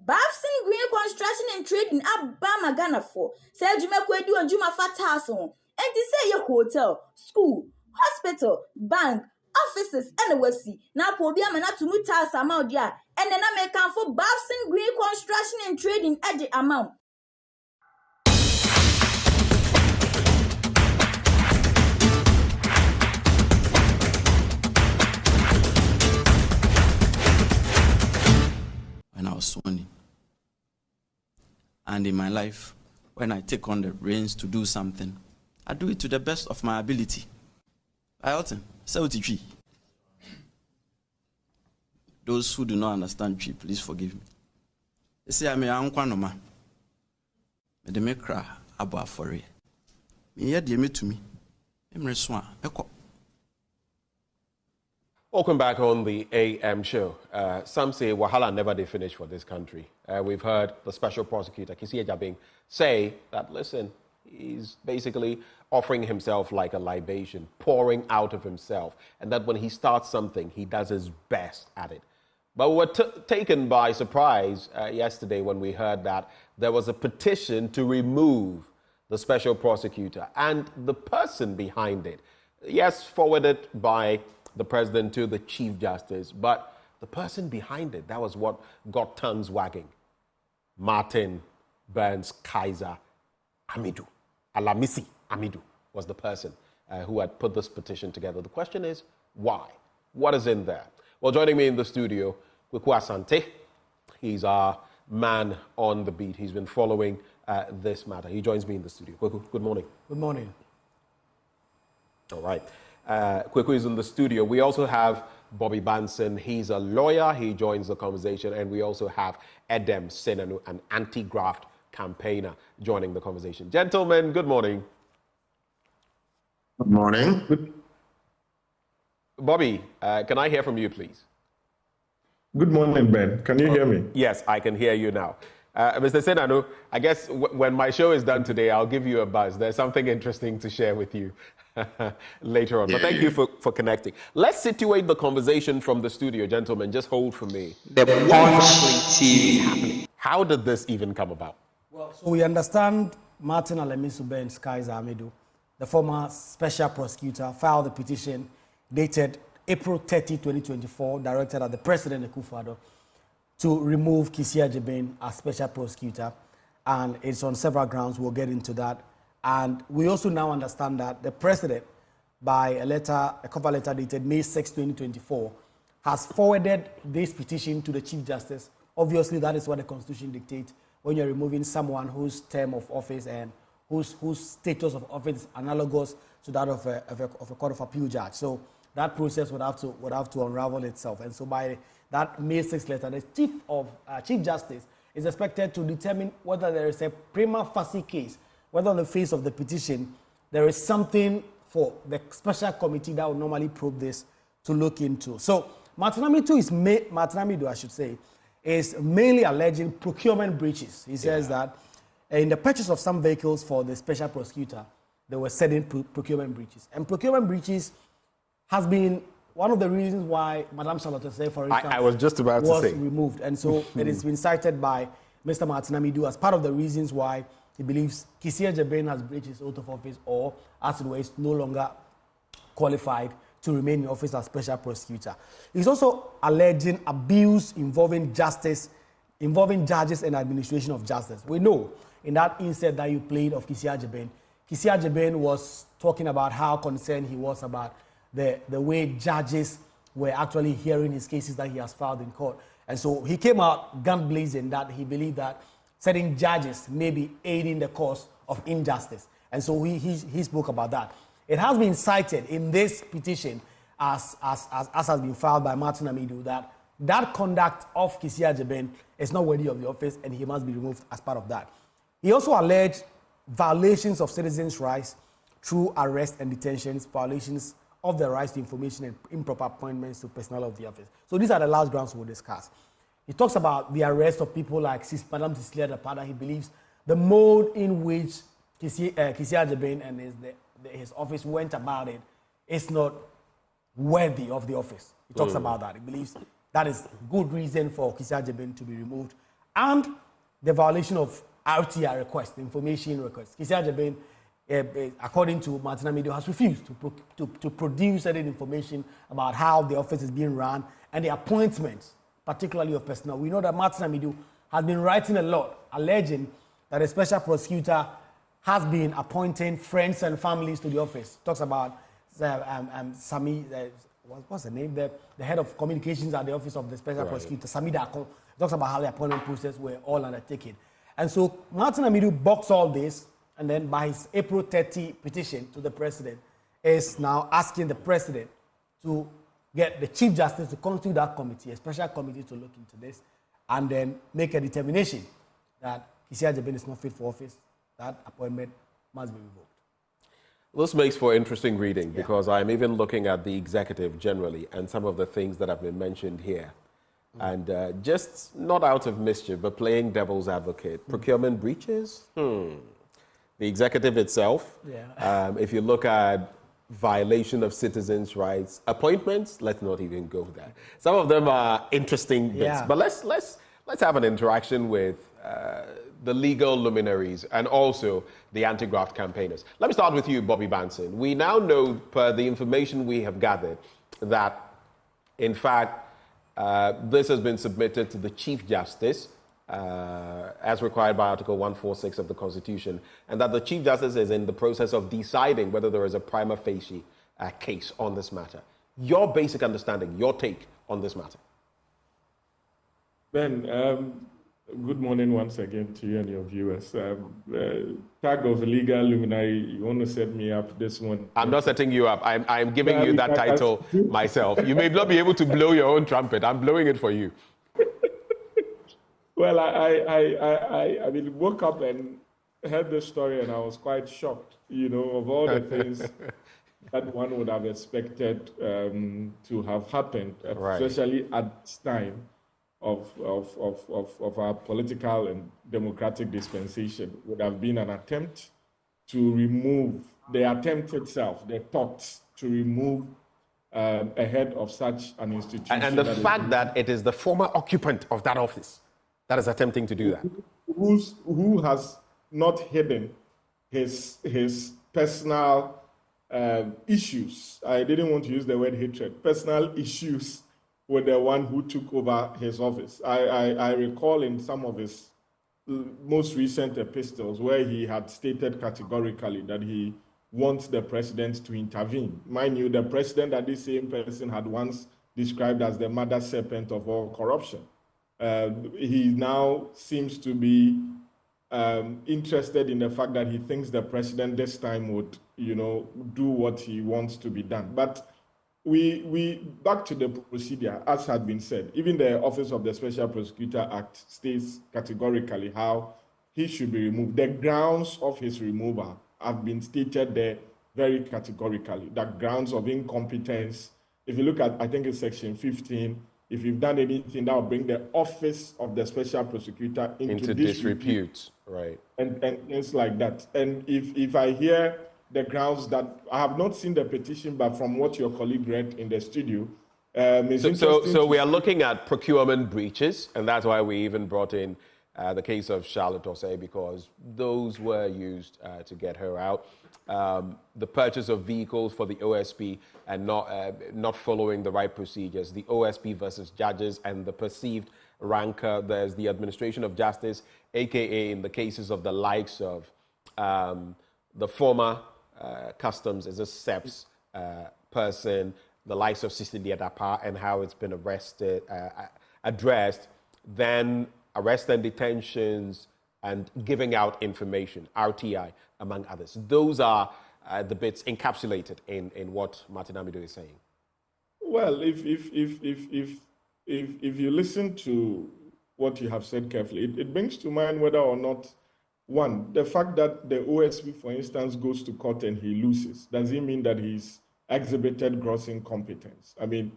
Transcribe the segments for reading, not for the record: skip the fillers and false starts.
Bafsin Green Construction and Trading up Bama Ghana for. Say Juma Kwedu and Juma Fatason. And to say your hotel, school, hospital, bank, offices, and the Westy. Now Pobiam and to Mutas amount there. And then I may come for Bafsin Green Construction and Trading at the amount. When I was 20. And in my life, when I take on the reins to do something, I do it to the best of my ability. Those who do not understand tree, please forgive me. They say I'm a unkwanoma. Me de me cry about for it. Me hear the me to me. Welcome back on the AM show. Some say Wahala never did finish for this country. We've heard the special prosecutor, Kissi Agyebeng, say that, listen, he's basically offering himself like a libation, pouring out of himself, and that when he starts something, he does his best at it. But we were taken by surprise yesterday when we heard that there was a petition to remove the special prosecutor and the person behind it. Yes, forwarded by the president to the Chief Justice, but the person behind it, that was what got tongues wagging. Martin Burns Kaiser Amidu. Alamisi Amidu was the person who had put this petition together. The question is, why? What is in there? Well, joining me in the studio, Kweku Asante. He's our man on the beat. He's been following this matter. He joins me in the studio. Kweku, good morning. Good morning. All right. Kweku is in the studio. We also have Bobby Banson. He's a lawyer. He joins the conversation. And we also have Edem Senanu, an anti-graft campaigner, joining the conversation. Gentlemen, good morning. Good morning. Bobby, can I hear from you, please? Good morning, Ben. Can you hear me? Yes, I can hear you now. Mr. Senanu, I guess when my show is done today, I'll give you a buzz. There's something interesting to share with you later on. But thank you for connecting. Let's situate the conversation from the studio, gentlemen. Just hold for me. The Punch TV is happening. How did this even come about? Well, so we understand Martin Alemisu Burns Kaiser Amidu, the former special prosecutor, filed the petition dated April 30, 2024, directed at the President Akufo-Addo to remove Kissi Agyebeng as special prosecutor. And it's on several grounds. We'll get into that. And we also now understand that the President, by a cover letter dated May 6, 2024, has forwarded this petition to the Chief Justice. Obviously, that is what the Constitution dictates when you're removing someone whose term of office and whose status of office is analogous to that of a Court of Appeal judge. So that process would have to unravel itself. And so by that May 6 letter, the Chief Justice is expected to determine whether there is a prima facie case, whether on the face of the petition there is something for the special committee that would normally probe this to look into. So Martin Amidu is mainly alleging procurement breaches. He says that in the purchase of some vehicles for the special prosecutor, there were certain procurement breaches. And procurement breaches has been one of the reasons why Madame Charlotte, for instance, I was just about was to say. removed. And so it has been cited by Mr. Martin Amidu as part of the reasons why he believes Kissi Agyebeng has breached his oath of office, or as it were, is no longer qualified to remain in office as special prosecutor. He's also alleging abuse involving judges and administration of justice. We know in that inset that you played of Kissi Agyebeng was talking about how concerned he was about the way judges were actually hearing his cases that he has filed in court. And so he came out gun blazing that he believed that certain judges may be aiding the cause of injustice. And so he spoke about that. It has been cited in this petition as has been filed by Martin Amidu that conduct of Kissi Agyebeng is not worthy of the office and he must be removed as part of that. He also alleged violations of citizens' rights through arrest and detentions, violations of the rights to information and improper appointments to personnel of the office. So these are the last grounds we'll discuss. He talks about the arrest of people like Madame Cecilia Dapada. He believes the mode in which Kissi Agyebeng and his office went about it is not worthy of the office. He talks about that. He believes that is good reason for Kissi Agyebeng to be removed and the violation of RTI request, information request. Kissi Agyebeng, according to Martin Amidu, has refused to produce certain information about how the office is being run and the appointments, particularly of personnel. We know that Martin Amidu has been writing a lot, alleging that a special prosecutor has been appointing friends and families to the office. Talks about Sami, what's the name? The head of communications at the office of the special prosecutor, Sami Dako. Talks about how the appointment process were all undertaken. And so Martin Amidu boxed all this, and then by his April 30 petition to the president, is now asking the president to get the Chief Justice to constitute that committee, a special committee to look into this, and then make a determination that Kissi Agyebeng is not fit for office, that appointment must be revoked. This makes for interesting reading because I'm even looking at the executive generally and some of the things that have been mentioned here. And just not out of mischief, but playing devil's advocate. Procurement breaches? The executive itself, if you look at violation of citizens' rights, appointments, let's not even go there. Some of them are interesting bits, but let's have an interaction with the legal luminaries and also the anti-graft campaigners. Let me start with you, Bobby Banson. We now know, per the information we have gathered, that in fact, this has been submitted to the Chief Justice as required by Article 146 of the Constitution, and that the Chief Justice is in the process of deciding whether there is a prima facie case on this matter. Your basic understanding, your take on this matter. Ben, good morning once again to you and your viewers. Tag of legal luminary, you want to set me up this one? I'm not setting you up. I'm giving you that title myself. You may not be able to blow your own trumpet. I'm blowing it for you. Well, I mean, woke up and heard this story and I was quite shocked, you know, of all the things that one would have expected to have happened, especially at this time of our political and democratic dispensation, would have been an attempt to remove, the attempt itself, the thoughts to remove a head of such an institution. And the fact that it is the former occupant of that office that is attempting to do that. Who has not hidden his personal issues. I didn't want to use the word hatred. Personal issues with the one who took over his office. I recall in some of his most recent epistles where he had stated categorically that he wants the president to intervene. Mind you, the president that this same person had once described as the mother serpent of all corruption. He now seems to be interested in the fact that he thinks the president this time would, you know, do what he wants to be done. But we back to the procedure, as had been said. Even the Office of the Special Prosecutor Act states categorically how he should be removed. The grounds of his removal have been stated there very categorically. The grounds of incompetence. If you look at, I think it's section 15, if you've done anything that will bring the office of the special prosecutor into disrepute, right? And things like that. And if I hear the grounds that I have not seen the petition, but from what your colleague read in the studio, so we are looking at procurement breaches, and that's why we even brought in the case of Charlotte Osei, because those were used to get her out. The purchase of vehicles for the OSP and not following the right procedures, the OSP versus judges and the perceived rancor. There's the administration of justice, aka in the cases of the likes of the former customs is a SEPS person, the likes of Sisi Diadapa and how it's been addressed, then arrest and detentions and giving out information, RTI, among others. Those are the bits encapsulated in what Martin Amidu is saying. Well, if you listen to what you have said carefully, it brings to mind whether or not, one, the fact that the OSP, for instance, goes to court and he loses, does it mean that he's exhibited gross incompetence? I mean,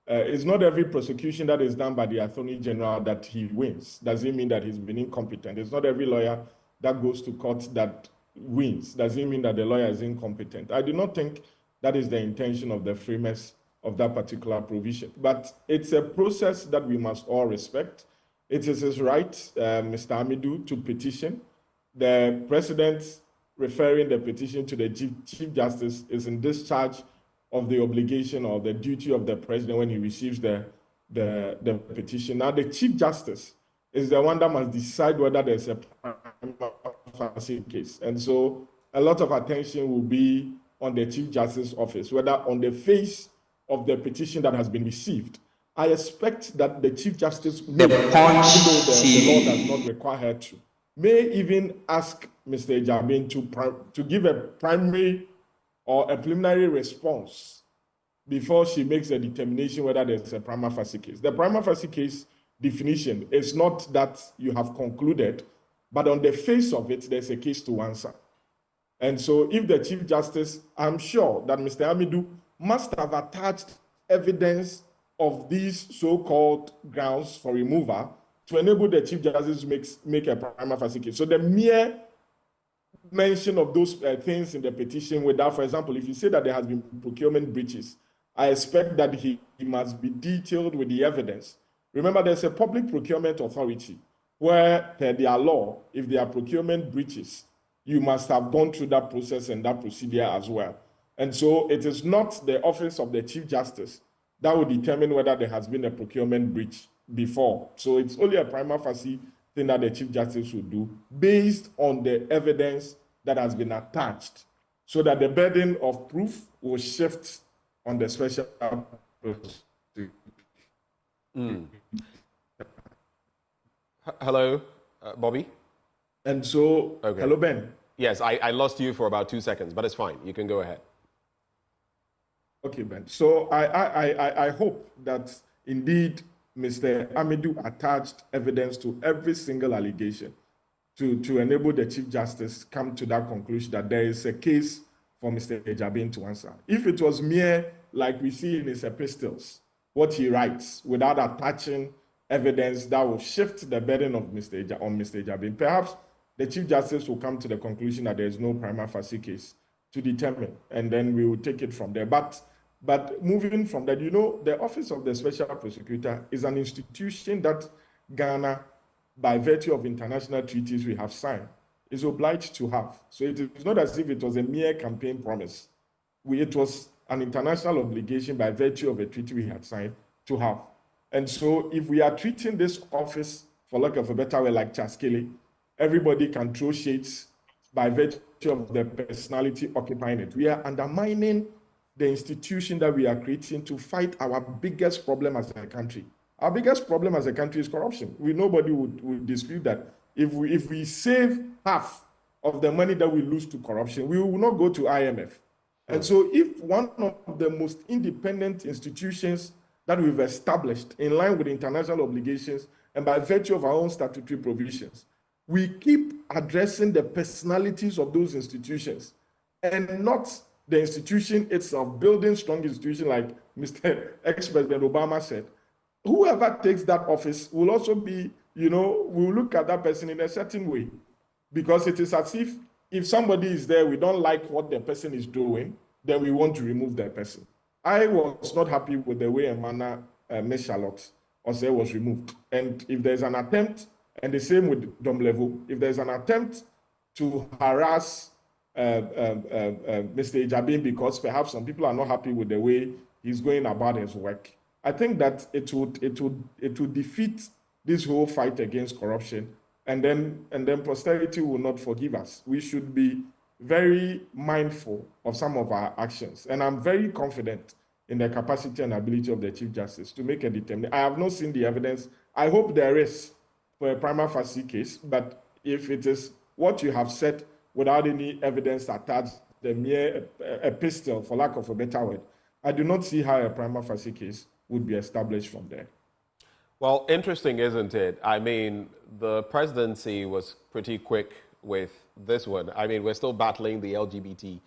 it's not every prosecution that is done by the Attorney General that he wins. Does it mean that he's been incompetent? It's not every lawyer that goes to court that wins. Does it mean that the lawyer is incompetent? I do not think that is the intention of the framers of that particular provision. But it's a process that we must all respect. It is his right, Mr. Amidu, to petition. The president referring the petition to the Chief Justice is in discharge of the obligation or the duty of the president when he receives the petition. Now, the Chief Justice is the one that must decide whether there's a prima facie case. And so a lot of attention will be on the Chief Justice's office, whether on the face of the petition that has been received. I expect that the Chief Justice will, even though the law does not require her to, may even ask Mr. Agyebeng to give a primary or a preliminary response before she makes a determination whether there's a prima facie case. The prima facie case definition is not that you have concluded, but on the face of it, there's a case to answer. And so if the Chief Justice, I'm sure that Mr. Amidu must have attached evidence of these so-called grounds for removal to enable the Chief Justice to make a prima facie case. So the mere mention of those things in the petition without, for example, if you say that there has been procurement breaches, I expect that he must be detailed with the evidence. Remember, there's a public procurement authority where, per their law, if there are procurement breaches, you must have gone through that process and that procedure as well. And so it is not the office of the Chief Justice that will determine whether there has been a procurement breach before. So it's only a prima facie thing that the Chief Justice will do based on the evidence that has been attached, so that the burden of proof will shift on the special prosecutor. Hello, Bobby? And so, okay. Hello, Ben. Yes, I lost you for about 2 seconds, but it's fine. You can go ahead. Okay, Ben. So I hope that indeed Mr. Amidu attached evidence to every single allegation to enable the Chief Justice come to that conclusion that there is a case for Mr. Agyebeng to answer. If it was mere, like we see in his epistles, what he writes without attaching evidence that will shift the burden of Mr. Agyebeng, perhaps the Chief Justice will come to the conclusion that there is no prima facie case to determine, and then we will take it from there. But moving from that, you know, the Office of the Special Prosecutor is an institution that Ghana, by virtue of international treaties we have signed, is obliged to have. So it is not as if it was a mere campaign promise. It was an international obligation by virtue of a treaty we had signed to have. And so if we are treating this office, for lack of a better way, like Chaskele, everybody can throw shades by virtue of the personality occupying it. We are undermining the institution that we are creating to fight our biggest problem as a country. Our biggest problem as a country is corruption. Nobody would dispute that. If we save half of the money that we lose to corruption, we will not go to IMF. And so if one of the most independent institutions that we've established in line with international obligations and by virtue of our own statutory provisions, we keep addressing the personalities of those institutions and not the institution itself, building strong institutions like Mr. Ex-President Obama said, whoever takes that office will also be, will look at that person in a certain way. Because it is as if somebody is there, we don't like what the person is doing, then we want to remove that person. I was not happy with the way Ms. Charlotte Osei was removed. And if there's an attempt, and the same with Dom Levo, if there's an attempt to harass Mr. Agyebeng because perhaps some people are not happy with the way he's going about his work, I think that it would defeat this whole fight against corruption, and then posterity will not forgive us. We should be very mindful of some of our actions, and I'm very confident in the capacity and ability of the Chief Justice to make a determination. I have not seen the evidence. I hope there is for a prima facie case, but if it is what you have said without any evidence attached, the mere epistle, for lack of a better word, I do not see how a prima facie case would be established from there. Well, interesting, isn't it? I mean, the presidency was pretty quick with this one. I mean, we're still battling the LGBT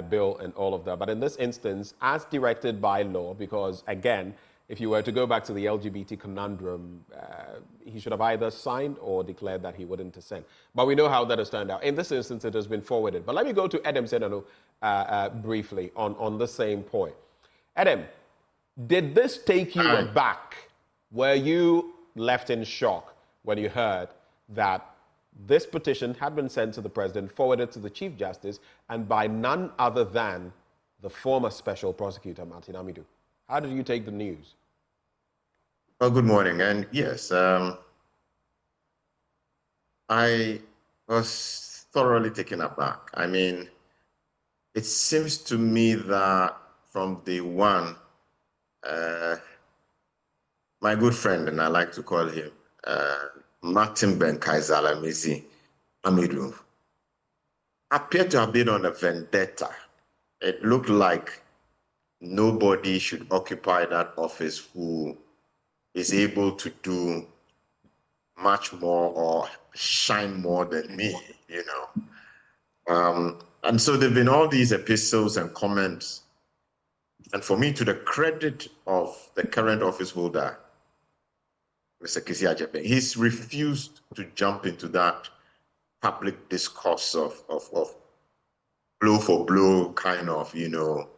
bill and all of that. But in this instance, as directed by law, because again, if you were to go back to the LGBT conundrum, he should have either signed or declared that he wouldn't assent. But we know how that has turned out. In this instance, it has been forwarded. But let me go to Edem Senano briefly on the same point. Edem, did this take you aback? Were you left in shock? when you heard that this petition had been sent to the president, forwarded to the Chief Justice, and by none other than the former special prosecutor, Martin Amidu? How did you take the news? Well, good morning. And yes, I was thoroughly taken aback. I mean, it seems to me that from day one, my good friend, and I like to call him Martin Benkaizalamizi Amidu, appeared to have been on a vendetta. It looked like nobody should occupy that office who is able to do much more or shine more than me, you know. And so there have been all these epistles and comments. And for me, to the credit of the current office holder, Mr. Kissi Agyebeng, he's refused to jump into that public discourse of blow for blow kind of, you know,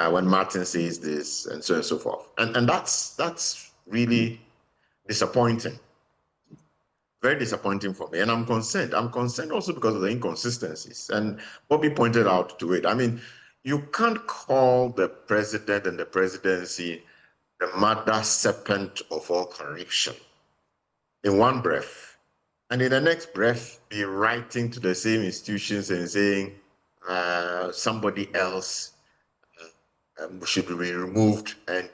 when Martin says this and so on and so forth. And that's really disappointing. Very disappointing for me. And I'm concerned. I'm concerned also because of the inconsistencies. And Bobby pointed out to it. I mean, you can't call the president and the presidency the mother serpent of all corruption in one breath, and in the next breath be writing to the same institutions and saying somebody else should be removed, and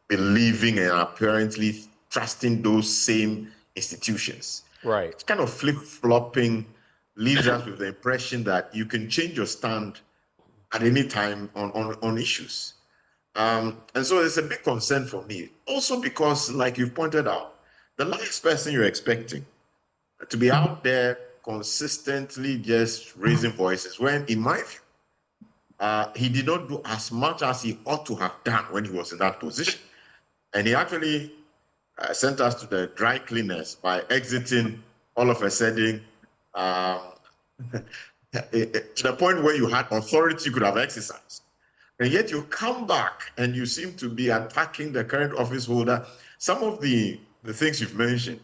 believing and apparently trusting those same institutions. Right. It's kind of flip-flopping, leaves us with the impression that you can change your stand at any time on issues. And so it's a big concern for me. Also because, like you've pointed out, the last person you're expecting to be out there consistently just raising voices, when, in my view, he did not do as much as he ought to have done when he was in that position. And he actually sent us to the dry cleaners by exiting all of a sudden to the point where you had authority you could have exercised. And yet you come back and you seem to be attacking the current office holder. Some of the things you've mentioned,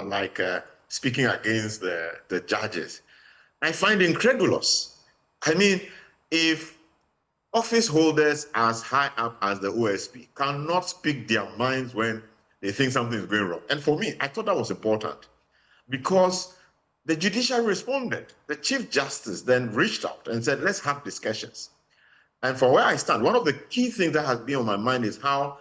like speaking against the judges, I find incredulous. I mean, if office holders as high up as the OSP cannot speak their minds when they think something is going wrong. And for me, I thought that was important because the judiciary responded. The Chief Justice then reached out and said, let's have discussions. And from where I stand, one of the key things that has been on my mind is how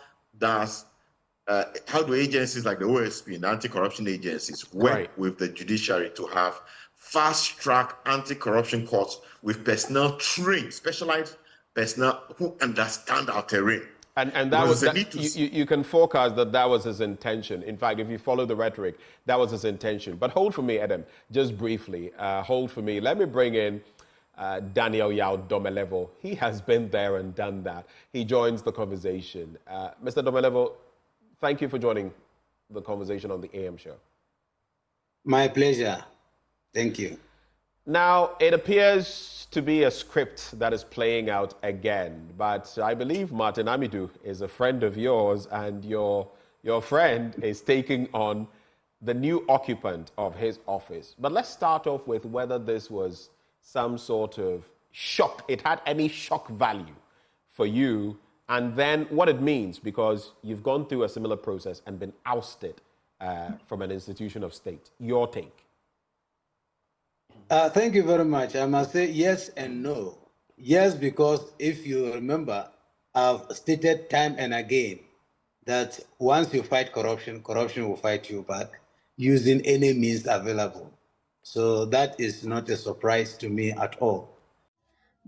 do agencies like the OSP and the anti-corruption agencies work with the judiciary to have fast-track anti-corruption courts with personnel trained, specialized personnel who understand our terrain. And that was you can forecast that was his intention. In fact, if you follow the rhetoric, that was his intention. But hold for me, Adam, just briefly. Hold for me. Let me bring in Daniel Yao Domelevo. He has been there and done that. He joins the conversation. Mr. Domelevo, thank you for joining the conversation on the AM show. My pleasure. Thank you. Now, it appears to be a script that is playing out again, but I believe Martin Amidu is a friend of yours, and your friend is taking on the new occupant of his office. But let's start off with whether this was some sort of shock, it had any shock value for you, and then what it means, because you've gone through a similar process and been ousted from an institution of state. Your take. Thank you very much. I must say yes and no. Yes, because if you remember, I've stated time and again that once you fight corruption, corruption will fight you back using any means available. So that is not a surprise to me at all.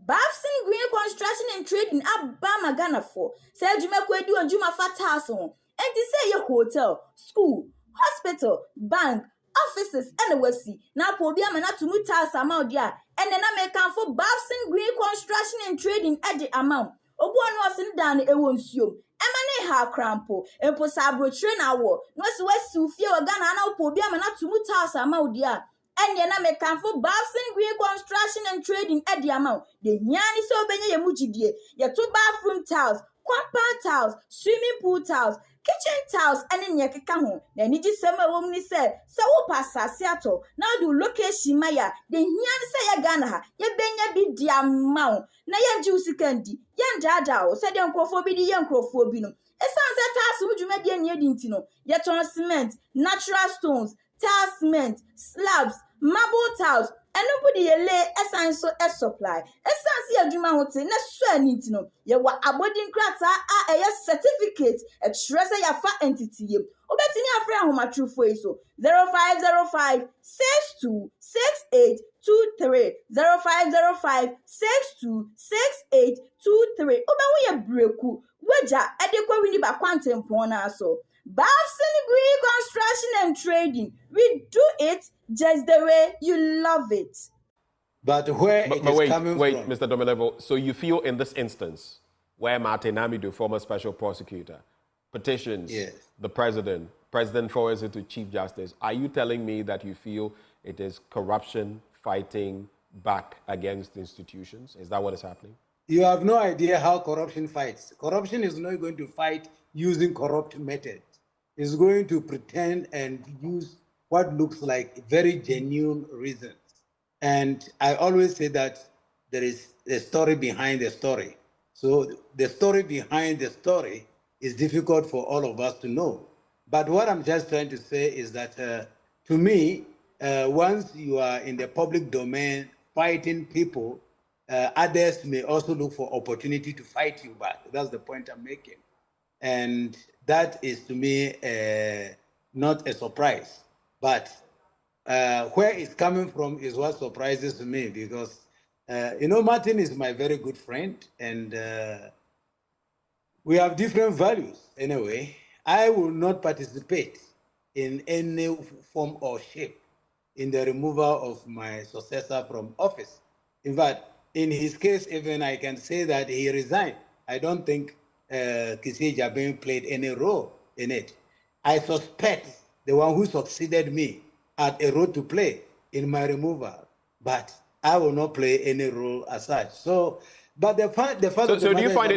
Bafsin Green Construction and Trading Abama Ghana for said Jumakwedu and Juma Fatason, and to say your hotel, school, hospital, bank, offices, and the Wessie. Now, podium and not to mutas amount, yeah, and then I make for Bafsin Green Construction and Trading at the amount. Obuan wasn't done a won't you. Emane ha crampo, and posabro train hour, no West Sufia or Ghana, now podium and not to mutas amount, yeah. And yana me can for Bafsin Green Construction and Trading at the amount. The Yanni so benye muji dear, your 2 bathroom tiles, compound tiles, swimming pool tiles, kitchen tiles ene ne keka ho na ni gi sema wom ni se wo pasase ato na do location maya de hia se ya Ghana ha ye benya bi dia mawo na ye nji usikandi ye ndada o se de nkrofo bi di ye nkrofo bi no esan se tiles mu dwuma die ne di ntino ye ton cement natural stones tile cement slabs marble tiles anybody ye lay esan so e supply esan si adwuma hote na so aniti no ye wa abodin krata a eye certificate e trese ya fa entity ye obetini afre ahomatrufo eso 0505 626823 0505 626823 obewu ye breku waja edekwa wini ba kwantempon na so Bafsin Green Construction and Trading. We do it just the way you love it. But wait, Mr. Domilevo. So you feel in this instance where Martin Amidu, former special prosecutor, petitions the president forwards it to Chief Justice. Are you telling me that you feel it is corruption fighting back against institutions? Is that what is happening? You have no idea how corruption fights. Corruption is not going to fight using corrupt methods. It's going to pretend and use what looks like very genuine reasons. And I always say that there is a story behind the story. So the story behind the story is difficult for all of us to know. But what I'm just trying to say is that to me, once you are in the public domain fighting people, others may also look for opportunity to fight you back. That's the point I'm making. And that is to me not a surprise. But where it's coming from is what surprises me because, Martin is my very good friend and we have different values. Anyway, I will not participate in any form or shape in the removal of my successor from office. In fact, in his case, even I can say that he resigned. I don't think Kissi Agyebeng played any role in it. I suspect the one who succeeded me had a role to play in my removal, but I will not play any role as such. So, but the fact. So do you find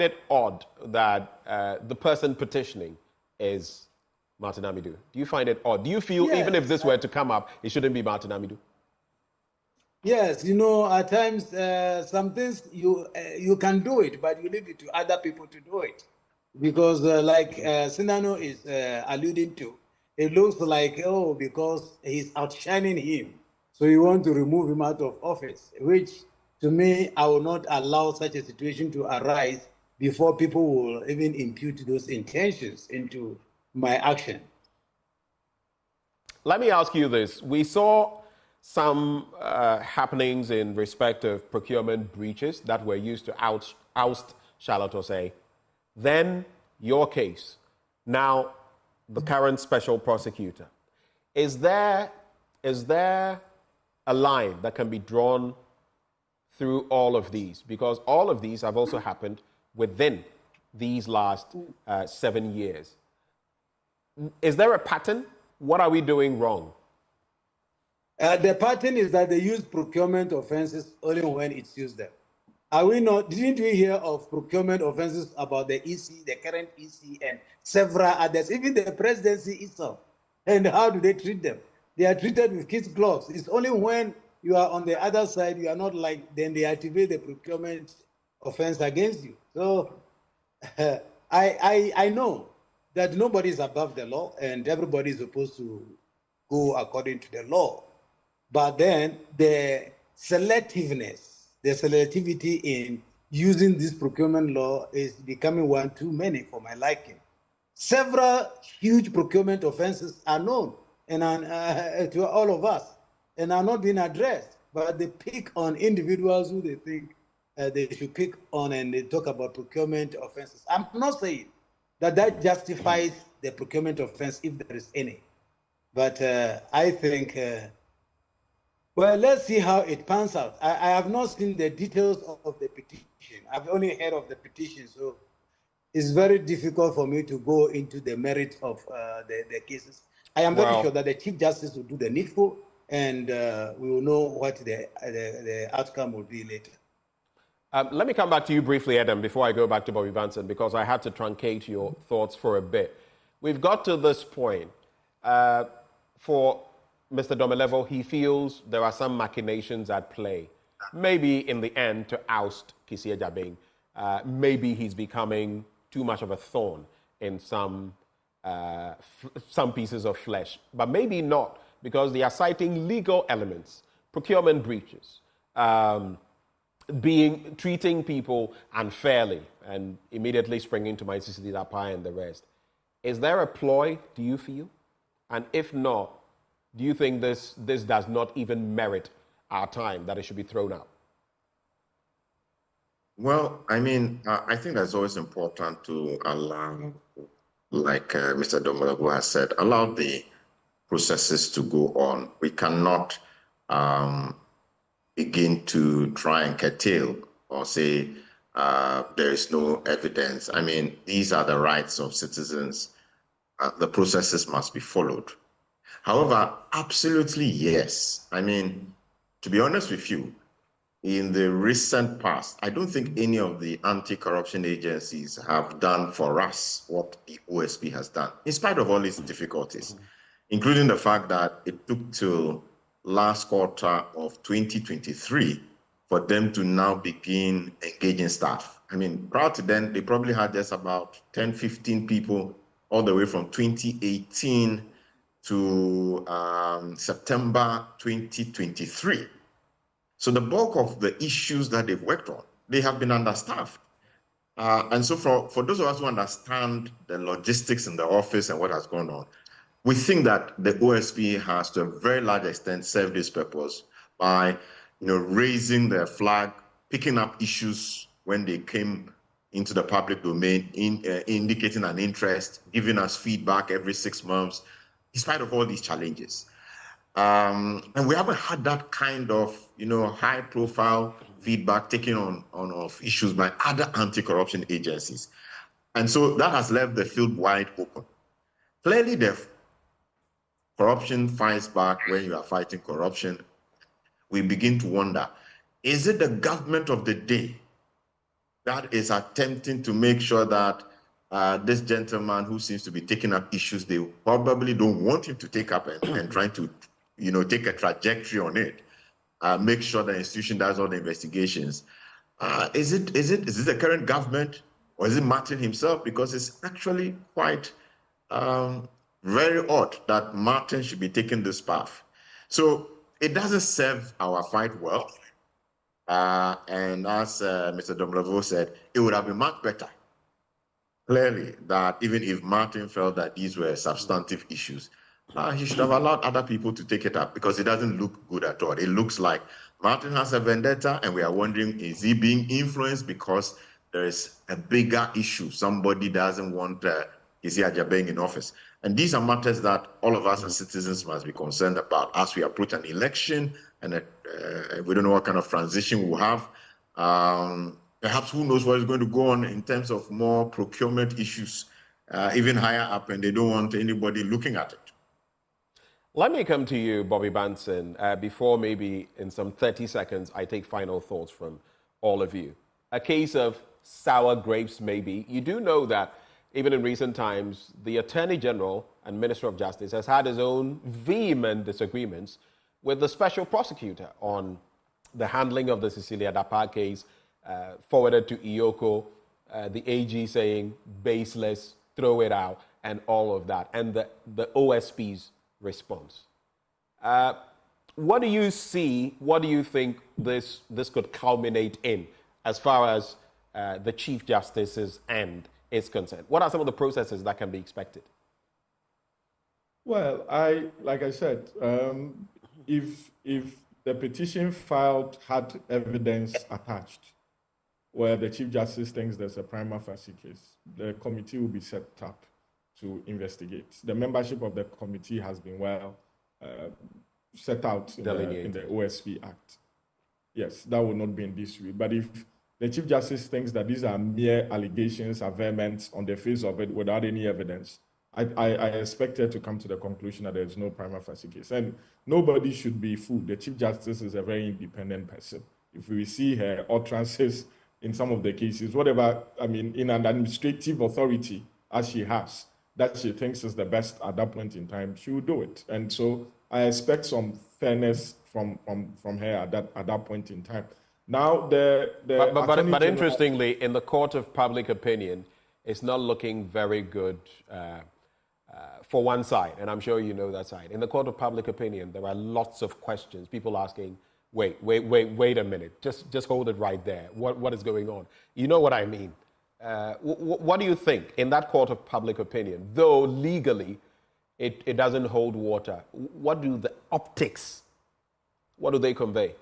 it odd that the person petitioning is Martin Amidu? Do you find it odd? Do you feel even if this were to come up, it shouldn't be Martin Amidu? Yes, at times some things you can do it, but you leave it to other people to do it. Because like Sinano is alluding to, it looks like, because he's outshining him, so you want to remove him out of office, which to me, I will not allow such a situation to arise before people will even impute those intentions into my action. Let me ask you this. We saw some happenings in respect of procurement breaches that were used to oust Charlotte Osei. Then your case. Now the current special prosecutor. Is there a line that can be drawn through all of these? Because all of these have also happened within these last 7 years. Is there a pattern? What are we doing wrong? The pattern is that they use procurement offenses only when it's used there. Didn't we hear of procurement offenses about the EC, the current EC, and several others, even the presidency itself? And how do they treat them? They are treated with kids' gloves. It's only when you are on the other side, you are not like, then they activate the procurement offense against you. So I know that nobody is above the law and everybody is supposed to go according to the law. But then the selectivity in using this procurement law is becoming one too many for my liking. Several huge procurement offenses are known and to all of us and are not being addressed, but they pick on individuals who they think they should pick on and they talk about procurement offenses. I'm not saying that justifies the procurement offense if there is any, but I think well, let's see how it pans out. I have not seen the details of the petition. I've only heard of the petition, so it's very difficult for me to go into the merit of the cases. I am very sure that the Chief Justice will do the needful, and we will know what the outcome will be later. Let me come back to you briefly, Adam, before I go back to Bobby Banson, because I had to truncate your thoughts for a bit. We've got to this point. For Mr. Domelevo, he feels there are some machinations at play. Maybe in the end to oust Kissi Agyebeng. Maybe he's becoming too much of a thorn in some pieces of flesh. But maybe not, because they are citing legal elements, procurement breaches, treating people unfairly, and immediately springing to my Sicily Dapai and the rest. Is there a ploy, do you feel? And if not, do you think this does not even merit our time, that it should be thrown out? Well, I mean, I think that's always important to allow, like Mr. Domelevo has said, allow the processes to go on. We cannot begin to try and curtail or say there is no evidence. I mean, these are the rights of citizens. The processes must be followed. However, absolutely yes. I mean, to be honest with you, in the recent past, I don't think any of the anti-corruption agencies have done for us what the OSP has done, in spite of all its difficulties, including the fact that it took till last quarter of 2023 for them to now begin engaging staff. I mean, prior to then, they probably had just about 10, 15 people all the way from 2018 to September 2023. So the bulk of the issues that they've worked on, they have been understaffed. And so for those of us who understand the logistics in the office and what has gone on, we think that the OSP has to a very large extent served this purpose by raising their flag, picking up issues when they came into the public domain, indicating an interest, giving us feedback every 6 months, in spite of all these challenges. And we haven't had that kind of high-profile feedback taken on of issues by other anti-corruption agencies. And so that has left the field wide open. Clearly, the corruption fights back when you are fighting corruption. We begin to wonder, is it the government of the day that is attempting to make sure that this gentleman who seems to be taking up issues they probably don't want him to take up and trying to take a trajectory on it, make sure the institution does all the investigations. Is it the current government, or is it Martin himself? Because it's actually quite very odd that Martin should be taking this path. So it doesn't serve our fight well. And as Mr. Domelevo said, it would have been much better, clearly, that even if Martin felt that these were substantive issues, he should have allowed other people to take it up, because it doesn't look good at all. It looks like Martin has a vendetta, and we are wondering, is he being influenced because there is a bigger issue? Somebody doesn't want Kissi Agyebeng in office. And these are matters that all of us as citizens must be concerned about as we approach an election, and we don't know what kind of transition we'll have. Perhaps who knows what is going to go on in terms of more procurement issues, even higher up, and they don't want anybody looking at it. Let me come to you, Bobby Banson, before maybe in some 30 seconds I take final thoughts from all of you. A case of sour grapes, maybe. You do know that even in recent times, the Attorney General and Minister of Justice has had his own vehement disagreements with the Special Prosecutor on the handling of the Cecilia Dapai case, forwarded to Iyoko, the AG saying baseless, throw it out, and all of that, and the OSP's response. What do you see, what do you think this could culminate in as far as the Chief Justice's end is concerned? What are some of the processes that can be expected? Well, like I said, if the petition filed had evidence attached where the Chief Justice thinks there's a prima facie case, the committee will be set up to investigate. The membership of the committee has been well set out in the OSP Act. Yes, that will not be in dispute. But if the Chief Justice thinks that these are mere allegations, averments on the face of it without any evidence, I expect her to come to the conclusion that there is no prima facie case. And nobody should be fooled. The Chief Justice is a very independent person. If we see her utterances in some of the cases, whatever, I mean, in an administrative authority as she has, that she thinks is the best at that point in time, she will do it. And so I expect some fairness from her at that point in time. Now, but interestingly, in the court of public opinion, it's not looking very good for one side, and I'm sure you know that side. In the court of public opinion, there are lots of questions. People asking, wait a minute, just hold it right there. What is going on? You know what I mean? What do you think in that court of public opinion? Though legally, it doesn't hold water. What do the optics? What do they convey?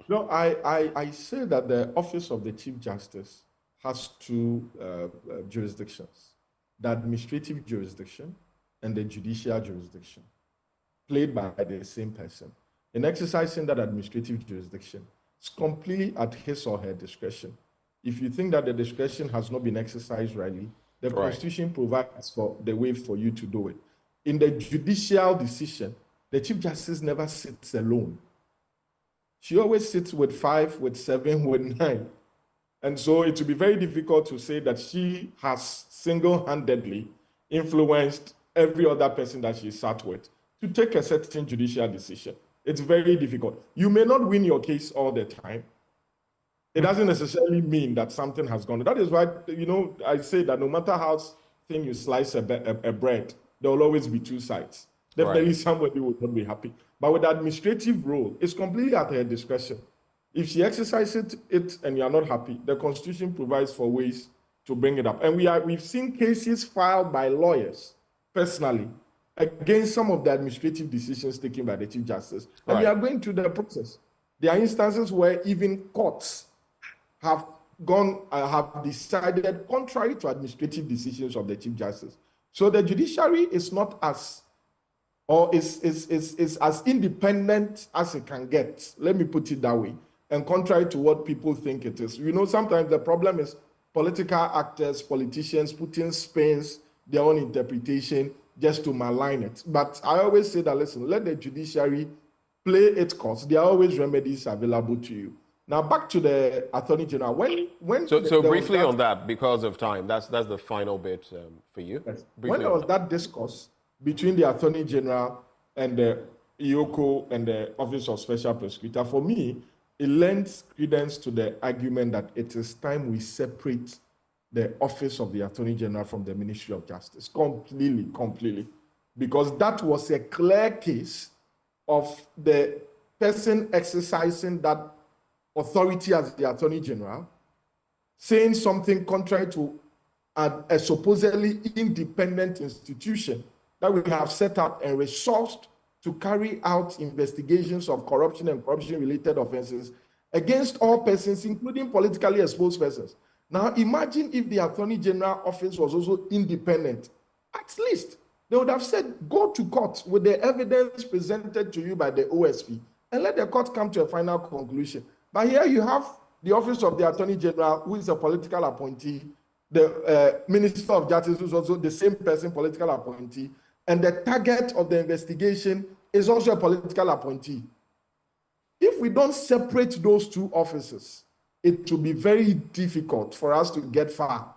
No, I say that the office of the Chief Justice has two jurisdictions: the administrative jurisdiction and the judicial jurisdiction, played by the same person. In exercising that administrative jurisdiction, it's completely at his or her discretion. If you think that the discretion has not been exercised rightly, the Constitution provides for the way for you to do it. In the judicial decision, the Chief Justice never sits alone. She always sits with 5, with 7, with 9. And so it would be very difficult to say that she has single-handedly influenced every other person that she sat with to take a certain judicial decision. It's very difficult. You may not win your case all the time. It doesn't necessarily mean that something has gone. That is why, I say that no matter how thin you slice a bread, there will always be two sides. Definitely somebody will not be happy. But with the administrative role, it's completely at her discretion. If she exercises it and you are not happy, the Constitution provides for ways to bring it up. And we've seen cases filed by lawyers, personally, against some of the administrative decisions taken by the Chief Justice. And we are going through the process. There are instances where even courts have decided contrary to administrative decisions of the Chief Justice. So the judiciary is not as as independent as it can get. Let me put it that way. And contrary to what people think it is. Sometimes the problem is political actors, politicians putting spins, their own interpretation, just to malign it. But I always say that, listen, let the judiciary play its course. There are always remedies available to you. Now, back to the Attorney General. So briefly on that, because of time, that's the final bit for you. Yes. When there was that discourse between the Attorney General and the EOCO and the Office of Special Prosecutor, for me, it lends credence to the argument that it is time we separate the Office of the Attorney General from the Ministry of Justice. Completely. Because that was a clear case of the person exercising that authority as the Attorney General saying something contrary to a supposedly independent institution that we have set up and resourced to carry out investigations of corruption and corruption-related offenses against all persons, including politically exposed persons. Now, imagine if the Attorney General office was also independent. At least they would have said, go to court with the evidence presented to you by the OSP and let the court come to a final conclusion. But here you have the Office of the Attorney General, who is a political appointee, the Minister of Justice, who is also the same person, political appointee, and the target of the investigation is also a political appointee. If we don't separate those two offices, it will be very difficult for us to get far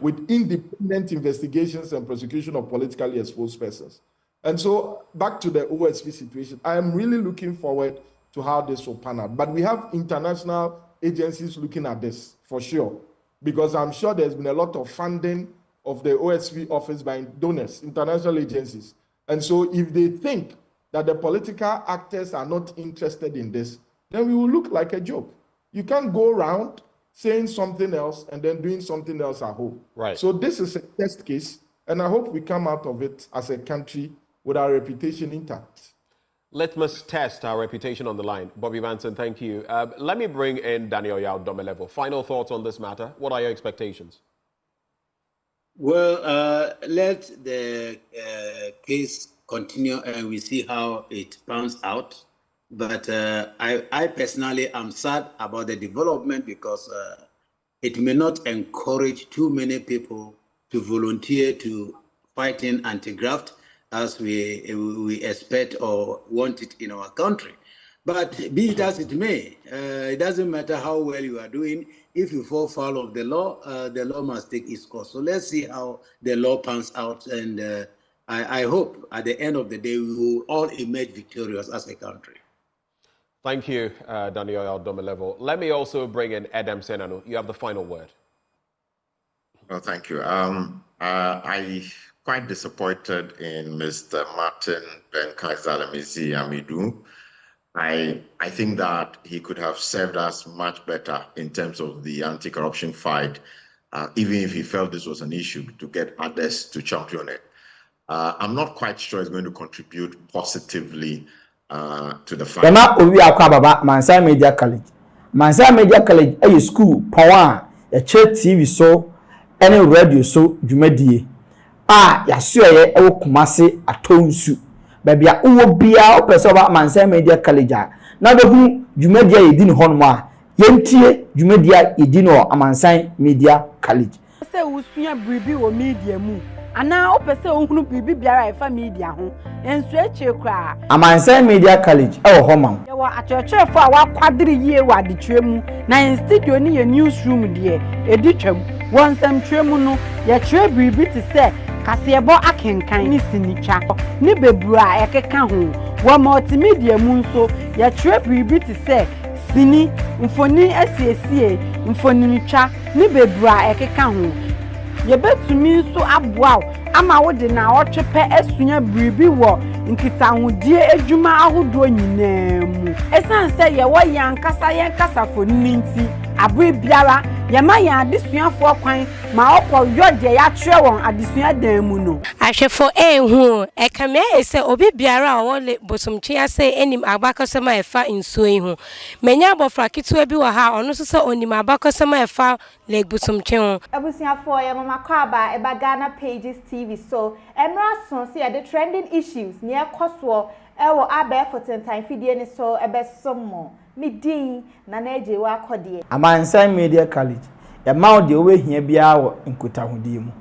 with independent investigations and prosecution of politically exposed persons. And so back to the OSP situation, I am really looking forward to how this will pan out. But we have international agencies looking at this for sure, because I'm sure there's been a lot of funding of the OSP office by donors, international agencies. And so if they think that the political actors are not interested in this, then we will look like a joke. You can't go around saying something else and then doing something else at home. So this is a test case, and I hope we come out of it as a country with our reputation intact. Let's test our reputation on the line. Bobby Vanson, thank you. Let me bring in Daniel Yao Domelevo. Final thoughts on this matter. What are your expectations? Well, let the case continue and we see how it pans out. But I personally am sad about the development because it may not encourage too many people to volunteer to fighting anti-graft as we expect or want it in our country. But be it as it may, it doesn't matter how well you are doing. If you fall foul of the law must take its course. So let's see how the law pans out. And I hope at the end of the day, we will all emerge victorious as a country. Thank you, Daniel Domelevo. Let me also bring in Adam Senanu. You have the final word. Well, thank you. I quite disappointed in Mr. Martin Benkaizalamisi Amidu. I think that he could have served us much better in terms of the anti-corruption fight, even if he felt this was an issue, to get others to champion it. I'm not quite sure it's going to contribute positively to the fight. Yama owi akwa baba Mansa Media College. Mansa Media College a school power a TV so any radio so dwumadie. Ya suye e wo Kumase atonsu. Baby a uwo bia opese oba Mansa Media College na be hu dwumadie yedi ni honmo a yentie dwumadie yedi no Mansa Media College. Se usua bribi wo media mu ana opese ohunu bribi biara efa media ho ensu eche kra Mansa Media College e wo homa ye wa achechefo a wakwadiri yie wa adetwemu na in studio ni ye newsroom de editwam wonsam twemu no ye twe bribi ti se kasebo akenkan ni sinitwa ni bebura ekeka ho wa multimedia mu nso ye twe bribi ti se sini mfoni asiesie mfoni nitwa ni bebura ekeka ho ye betumi nso aboa ama wode na otwepe asunya bribi wo nkitahudie adwuma ahodo nyinaa mu esanse ye wo yankasa yankasa foni nti abwe biara ye ma ya adesuafo kwan ma okọ yode ya twerɛ won adesua dan mu no ahwefo ehu ekame ese obi biara wo le bosomtwe ase enim abakosema efa nsuo yi ho menya abofra ketewa bi wo ha ono so se onim abakosema efa le bosomtwe ho abusuafo ye mama kwaba eba Ghana Pages TV so emra so se the trending issues ne ekoso ewo abefo tentan fidie ni so ebesomo midin na naje wa akode Mansa Media College ya ma o de we hia bia wo nkotahudie mu